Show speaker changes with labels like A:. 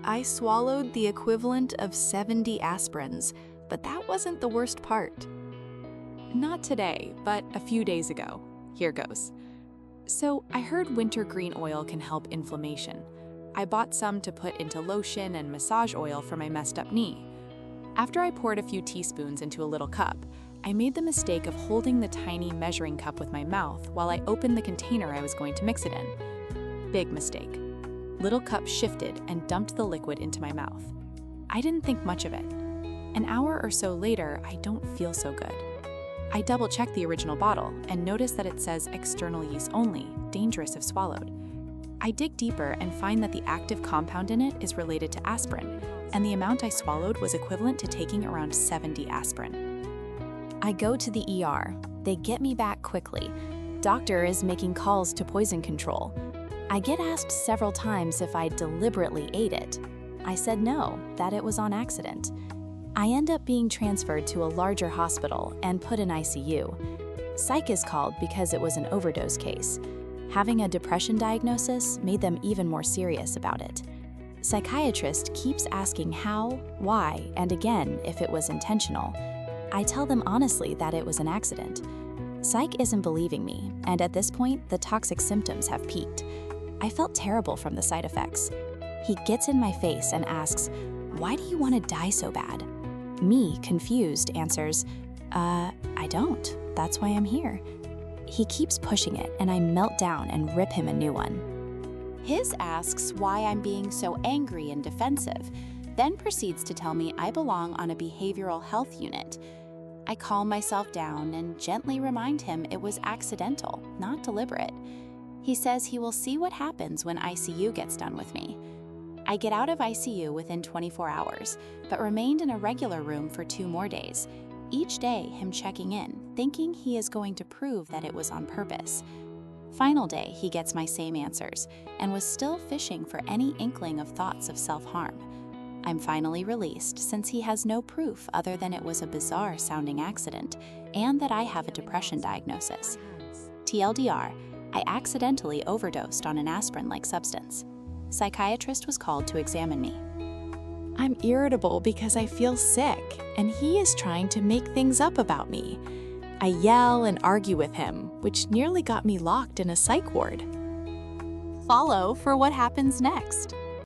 A: I swallowed the equivalent of 70 aspirins, but that wasn't the worst part.
B: Not today, but a few days ago. Here goes. So I heard wintergreen oil can help inflammation. I bought some to put into lotion and massage oil for my messed up knee. After I poured a few teaspoons into a little cup, I made the mistake of holding the tiny measuring cup with my mouth while I opened the container I was going to mix it in. Big mistake. Little cup shifted and dumped the liquid into my mouth. I didn't think much of it. An hour or so later, I don't feel so good. I double-checked the original bottle and noticed that it says external use only, dangerous if swallowed. I dig deeper and find that the active compound in it is related to aspirin, and the amount I swallowed was equivalent to taking around 70 aspirin.
C: I go to the ER. They get me back quickly. Doctor is making calls to poison control. I get asked several times if I deliberately ate it. I said no, that it was on accident. I end up being transferred to a larger hospital and put in ICU. Psych is called because it was an overdose case. Having a depression diagnosis made them even more serious about it. Psychiatrist keeps asking how, why, and again if it was intentional. I tell them honestly that it was an accident. Psych isn't believing me, and at this point, the toxic symptoms have peaked. I felt terrible from the side effects. He gets in my face and asks, "Why do you want to die so bad?" Me, confused, answers, I don't. That's why I'm here." He keeps pushing it, and I melt down and rip him a new one.
D: His asks why I'm being so angry and defensive, then proceeds to tell me I belong on a behavioral health unit. I calm myself down and gently remind him it was accidental, not deliberate. He says he will see what happens when ICU gets done with me. I get out of ICU within 24 hours, but remained in a regular room for 2 more days. Each day, him checking in, thinking he is going to prove that it was on purpose. Final day, he gets my same answers, and was still fishing for any inkling of thoughts of self-harm. I'm finally released since he has no proof other than it was a bizarre-sounding accident, and that I have a depression diagnosis. TLDR, I accidentally overdosed on an aspirin-like substance. Psychiatrist was called to examine me.
B: I'm irritable because I feel sick, and he is trying to make things up about me. I yell and argue with him, which nearly got me locked in a psych ward.
D: Follow for what happens next.